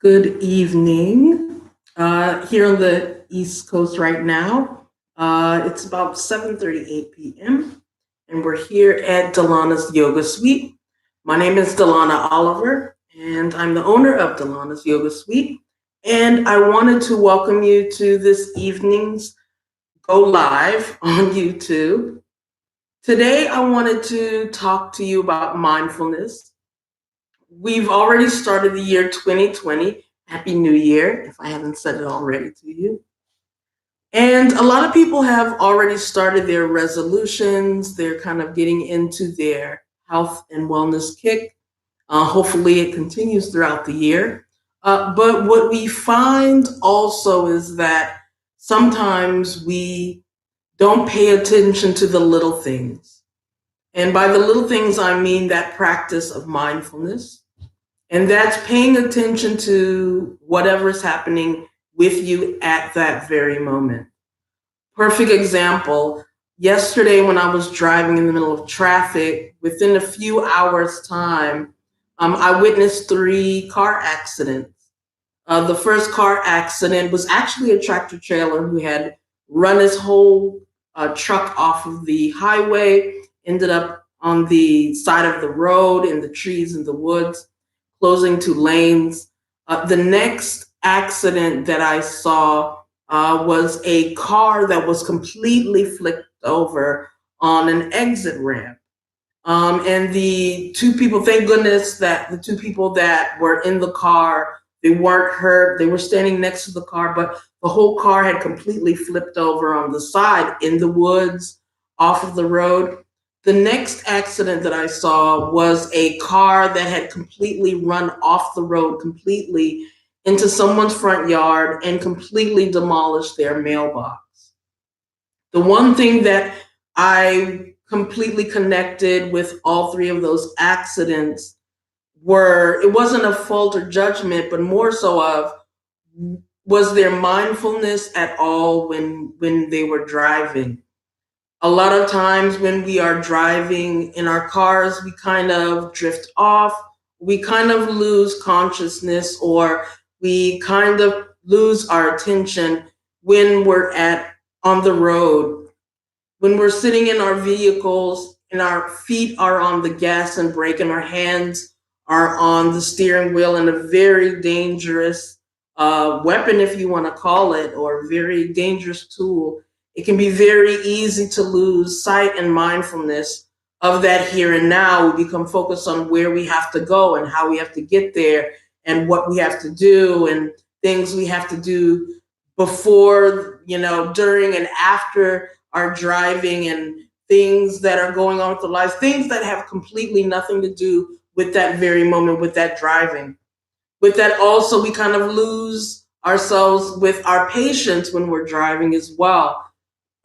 Good evening. Here on the East Coast right now, it's about 7:38 p.m. and we're here at Delana's Yoga Suite. My name is Delana Oliver, and I'm the owner of Delana's Yoga Suite. And I wanted to welcome you to this evening's Go Live on YouTube. Today, I wanted to talk to you about mindfulness. We've already started the year 2020. Happy New Year, if I haven't said it already to you. And a lot of people have already started their resolutions. They're kind of getting into their health and wellness kick. Hopefully, it continues throughout the year. But what we find also is that sometimes we don't pay attention to the little things. And by the little things, I mean that practice of mindfulness. And that's paying attention to whatever's happening with you at that very moment. Perfect example. Yesterday, when I was driving in the middle of traffic, within a few hours' time, I witnessed three car accidents. The first car accident was actually a tractor trailer who had run his whole truck off of the highway, ended up on the side of the road in the trees in the woods, closing two lanes. The next accident that I saw was a car that was completely flipped over on an exit ramp. And the two people, thank goodness that the two people that were in the car, they weren't hurt. They were standing next to the car, but the whole car had completely flipped over on the side in the woods off of the road. The next accident that I saw was a car that had completely run off the road completely into someone's front yard and completely demolished their mailbox. The one thing that I completely connected with all three of those accidents were it wasn't a fault or judgment, but more so of was there mindfulness at all when they were driving. A lot of times when we are driving in our cars, we kind of drift off, we kind of lose consciousness, or we kind of lose our attention when we're at on the road. When we're sitting in our vehicles and our feet are on the gas and brake and our hands are on the steering wheel, and a very dangerous weapon, if you want to call it, or a very dangerous tool, it can be very easy to lose sight and mindfulness of that here and now. We become focused on where we have to go and how we have to get there and what we have to do and things we have to do before, during and after our driving, and things that are going on with our lives, things that have completely nothing to do with that very moment, with that driving. With that, also, we kind of lose ourselves with our patience when we're driving as well.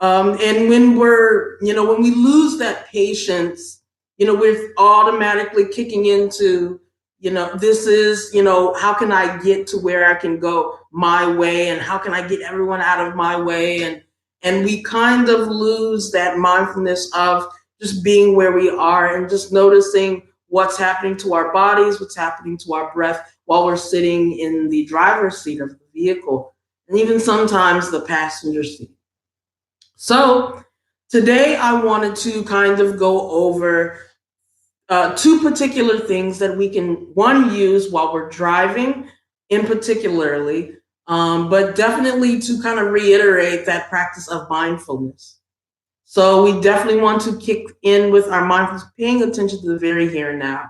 And when we lose that patience, we're automatically kicking into, this is, how can I get to where I can go my way, and how can I get everyone out of my way? And we kind of lose that mindfulness of just being where we are and just noticing what's happening to our bodies, what's happening to our breath while we're sitting in the driver's seat of the vehicle, and even sometimes the passenger seat. So today I wanted to kind of go over two particular things that we can, one, use while we're driving in particularly, but definitely to kind of reiterate that practice of mindfulness. So we definitely want to kick in with our mindfulness, paying attention to the very here and now.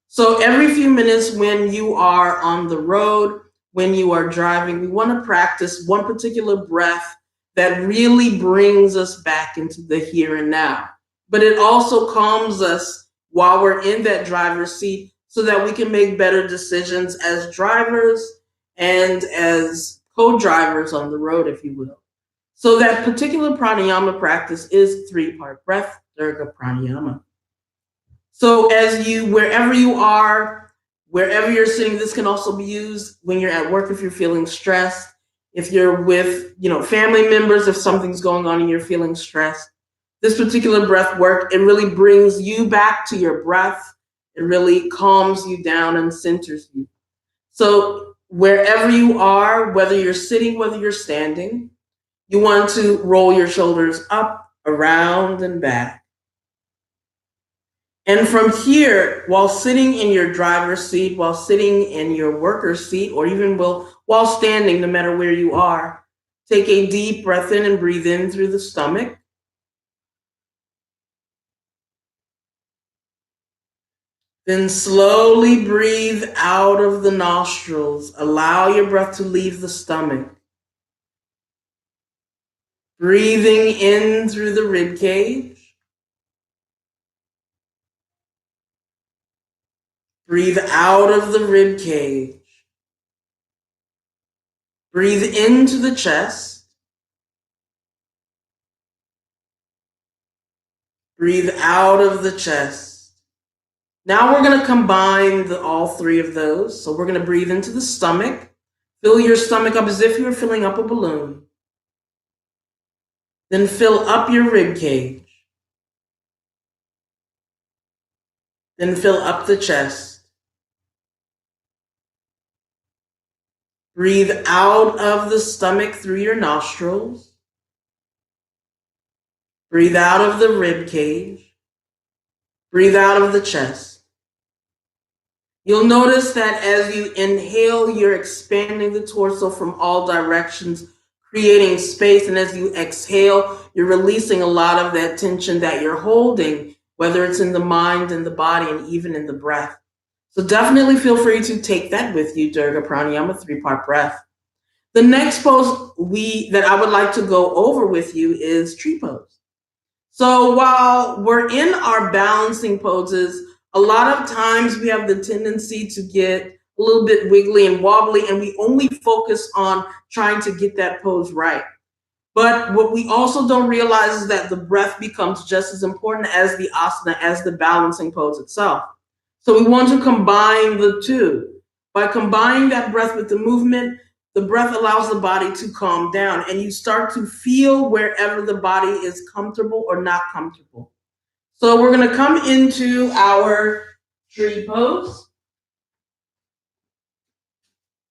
So every few minutes when you are on the road, when you are driving, we want to practice one particular breath that really brings us back into the here and now. But it also calms us while we're in that driver's seat so that we can make better decisions as drivers and as co-drivers on the road, if you will. So that particular pranayama practice is three-part breath, Dirga Pranayama. So wherever you are, wherever you're sitting, this can also be used when you're at work if you're feeling stressed, if you're with, family members, if something's going on and you're feeling stressed. This particular breath work, it really brings you back to your breath. It really calms you down and centers you. So wherever you are, whether you're sitting, whether you're standing, you want to roll your shoulders up, around, and back. And from here, while sitting in your driver's seat, while sitting in your worker's seat, or even while standing, no matter where you are, take a deep breath in and breathe in through the stomach. Then slowly breathe out of the nostrils. Allow your breath to leave the stomach. Breathing in through the rib cage. Breathe out of the rib cage. Breathe into the chest. Breathe out of the chest. Now we're going to combine all three of those. So we're going to breathe into the stomach. Fill your stomach up as if you were filling up a balloon. Then fill up your rib cage. Then fill up the chest. Breathe out of the stomach through your nostrils. Breathe out of the rib cage. Breathe out of the chest. You'll notice that as you inhale, you're expanding the torso from all directions, creating space. And as you exhale, you're releasing a lot of that tension that you're holding, whether it's in the mind, in the body, and even in the breath. So definitely feel free to take that with you, Durga Pranayama, 3-part breath. The next pose that I would like to go over with you is tree pose. So while we're in our balancing poses, a lot of times we have the tendency to get a little bit wiggly and wobbly, and we only focus on trying to get that pose right. But what we also don't realize is that the breath becomes just as important as the asana, as the balancing pose itself. So we want to combine the two. By combining that breath with the movement, the breath allows the body to calm down, and you start to feel wherever the body is comfortable or not comfortable. So we're going to come into our tree pose.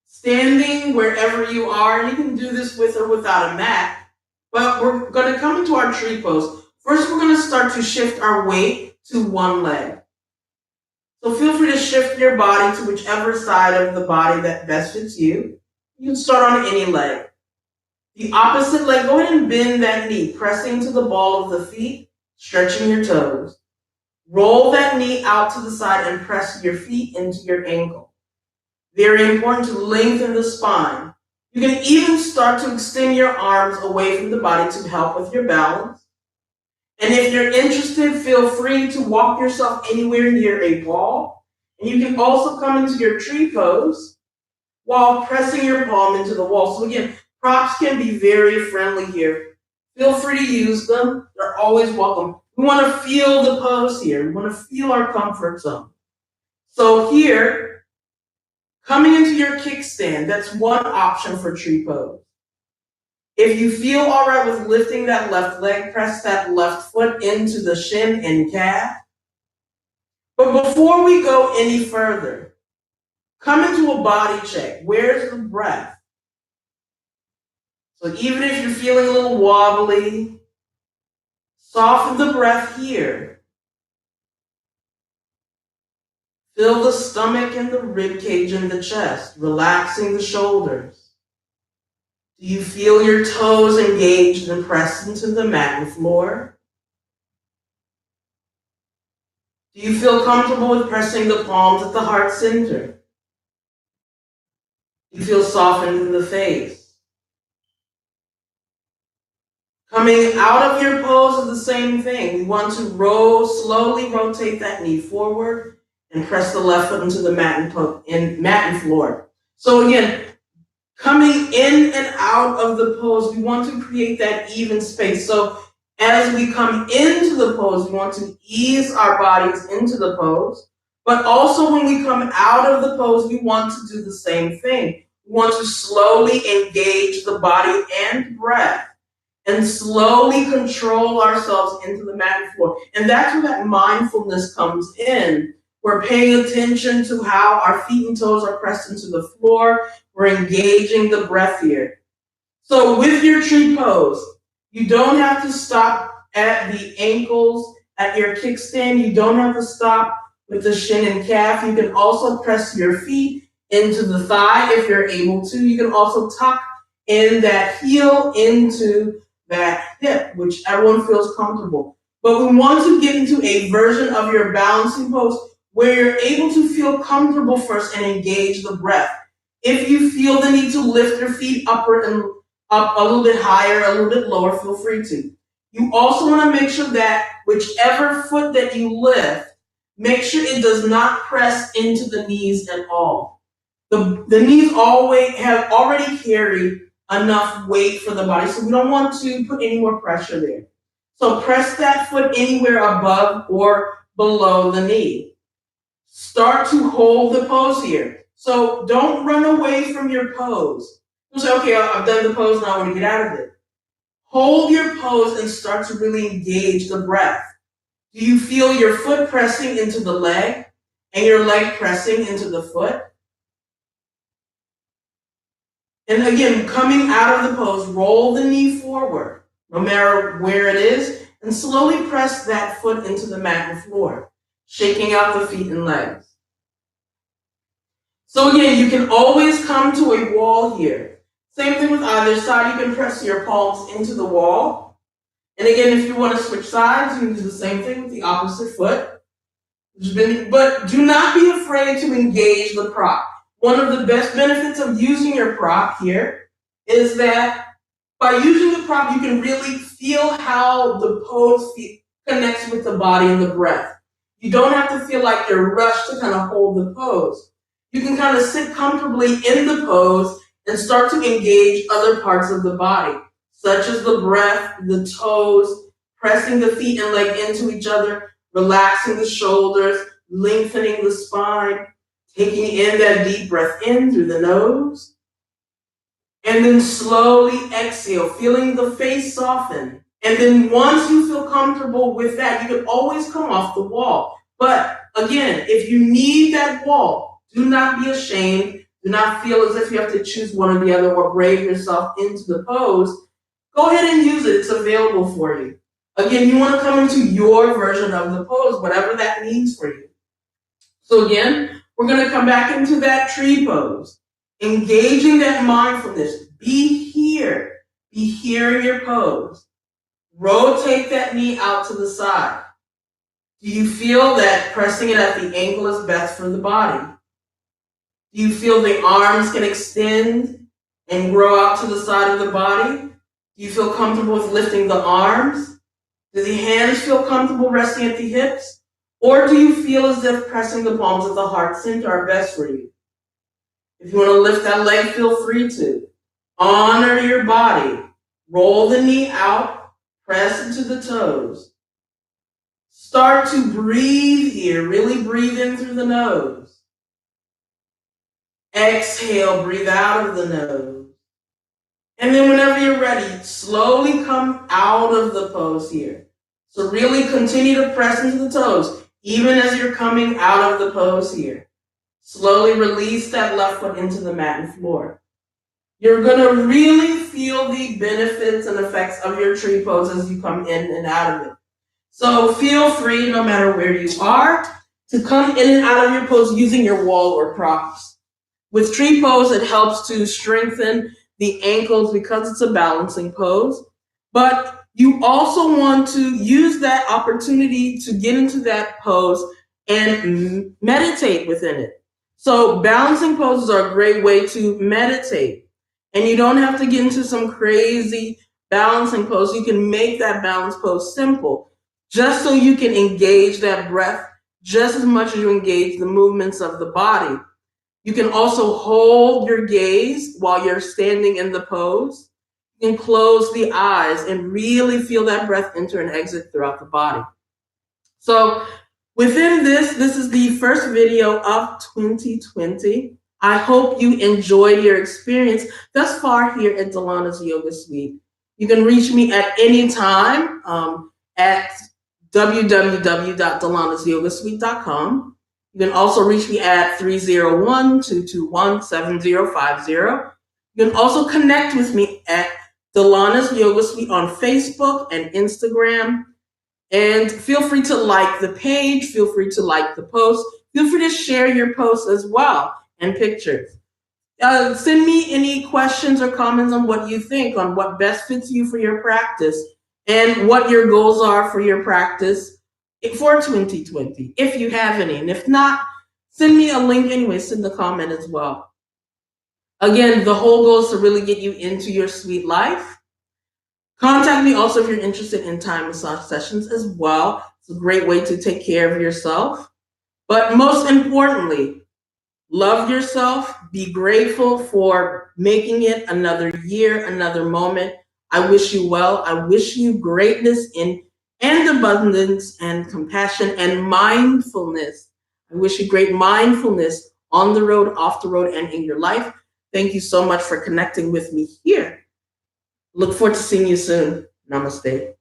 Standing wherever you are, you can do this with or without a mat, but we're going to come into our tree pose. First, we're going to start to shift our weight to one leg. So feel free to shift your body to whichever side of the body that best fits you. You can start on any leg. The opposite leg, go ahead and bend that knee, pressing to the ball of the feet, stretching your toes. Roll that knee out to the side and press your feet into your ankle. Very important to lengthen the spine. You can even start to extend your arms away from the body to help with your balance. And if you're interested, feel free to walk yourself anywhere near a wall. And you can also come into your tree pose while pressing your palm into the wall. So again, props can be very friendly here. Feel free to use them. They're always welcome. We want to feel the pose here. We want to feel our comfort zone. So here, coming into your kickstand, that's one option for tree pose. If you feel all right with lifting that left leg, press that left foot into the shin and calf. But before we go any further, come into a body check. Where's the breath? So even if you're feeling a little wobbly, soften the breath here. Fill the stomach and the rib cage and the chest, relaxing the shoulders. Do you feel your toes engaged and pressed into the mat and floor? Do you feel comfortable with pressing the palms at the heart center? Do you feel softened in the face? Coming out of your pose is the same thing. We want to slowly rotate that knee forward and press the left foot into the mat and floor. So again, coming in and out of the pose, we want to create that even space. So as we come into the pose, we want to ease our bodies into the pose. But also when we come out of the pose, we want to do the same thing. We want to slowly engage the body and breath and slowly control ourselves into the mat and floor. And that's where that mindfulness comes in. We're paying attention to how our feet and toes are pressed into the floor. We're engaging the breath here. So with your tree pose, you don't have to stop at the ankles, at your kickstand. You don't have to stop with the shin and calf. You can also press your feet into the thigh if you're able to. You can also tuck in that heel into that hip, whichever one feels comfortable. But we want to get into a version of your balancing pose where you're able to feel comfortable first and engage the breath. If you feel the need to lift your feet upward and up a little bit higher, a little bit lower, feel free to. You also want to make sure that whichever foot that you lift, make sure it does not press into the knees at all. The knees always have already carried enough weight for the body, so we don't want to put any more pressure there. So press that foot anywhere above or below the knee. Start to hold the pose here. So don't run away from your pose. Don't say, okay, I've done the pose, now I want to get out of it. Hold your pose and start to really engage the breath. Do you feel your foot pressing into the leg and your leg pressing into the foot? And again, coming out of the pose, roll the knee forward, no matter where it is, and slowly press that foot into the mat and floor, shaking out the feet and legs. So again, you can always come to a wall here. Same thing with either side. You can press your palms into the wall. And again, if you want to switch sides, you can do the same thing with the opposite foot. But do not be afraid to engage the prop. One of the best benefits of using your prop here is that by using the prop, you can really feel how the pose connects with the body and the breath. You don't have to feel like you're rushed to kind of hold the pose. You can kind of sit comfortably in the pose and start to engage other parts of the body, such as the breath, the toes, pressing the feet and leg into each other, relaxing the shoulders, lengthening the spine, taking in that deep breath in through the nose, and then slowly exhale, feeling the face soften. And then once you feel comfortable with that, you can always come off the wall. But again, if you need that wall, do not be ashamed. Do not feel as if you have to choose one or the other or brave yourself into the pose. Go ahead and use it. It's available for you. Again, you want to come into your version of the pose, whatever that means for you. So again, we're going to come back into that tree pose. Engaging that mindfulness. Be here. Be here in your pose. Rotate that knee out to the side. Do you feel that pressing it at the ankle is best for the body? Do you feel the arms can extend and grow out to the side of the body? Do you feel comfortable with lifting the arms? Do the hands feel comfortable resting at the hips? Or do you feel as if pressing the palms of the heart center are best for you? If you want to lift that leg, feel free to. Honor your body. Roll the knee out. Press into the toes. Start to breathe here. Really breathe in through the nose. Exhale, breathe out of the nose. And then whenever you're ready, slowly come out of the pose here. So really continue to press into the toes, even as you're coming out of the pose here. Slowly release that left foot into the mat and floor. You're going to really feel the benefits and effects of your tree pose as you come in and out of it. So feel free, no matter where you are, to come in and out of your pose using your wall or props. With tree pose, it helps to strengthen the ankles because it's a balancing pose. But you also want to use that opportunity to get into that pose and meditate within it. So balancing poses are a great way to meditate. And you don't have to get into some crazy balancing pose. You can make that balance pose simple, just so you can engage that breath just as much as you engage the movements of the body. You can also hold your gaze while you're standing in the pose. You can close the eyes and really feel that breath enter and exit throughout the body. So within this is the first video of 2020. I hope you enjoyed your experience thus far here at Delana's Yoga Suite. You can reach me at any time at www.delanasyogasuite.com. You can also reach me at 301-221-7050. You can also connect with me at Delana's Yoga Suite on Facebook and Instagram. And feel free to like the page, feel free to like the post, feel free to share your posts as well and pictures. Send me any questions or comments on what you think, on what best fits you for your practice, and what your goals are for your practice for 2020, if you have any. And if not, send me a link anyway, send a comment as well. Again, the whole goal is to really get you into your sweet life. Contact me also if you're interested in Thai massage sessions as well. It's a great way to take care of yourself. But most importantly, love yourself. Be grateful for making it another year, another moment. I wish you well. I wish you greatness and abundance and compassion and mindfulness. I wish you great mindfulness on the road, off the road, and in your life. Thank you so much for connecting with me here. Look forward to seeing you soon. Namaste.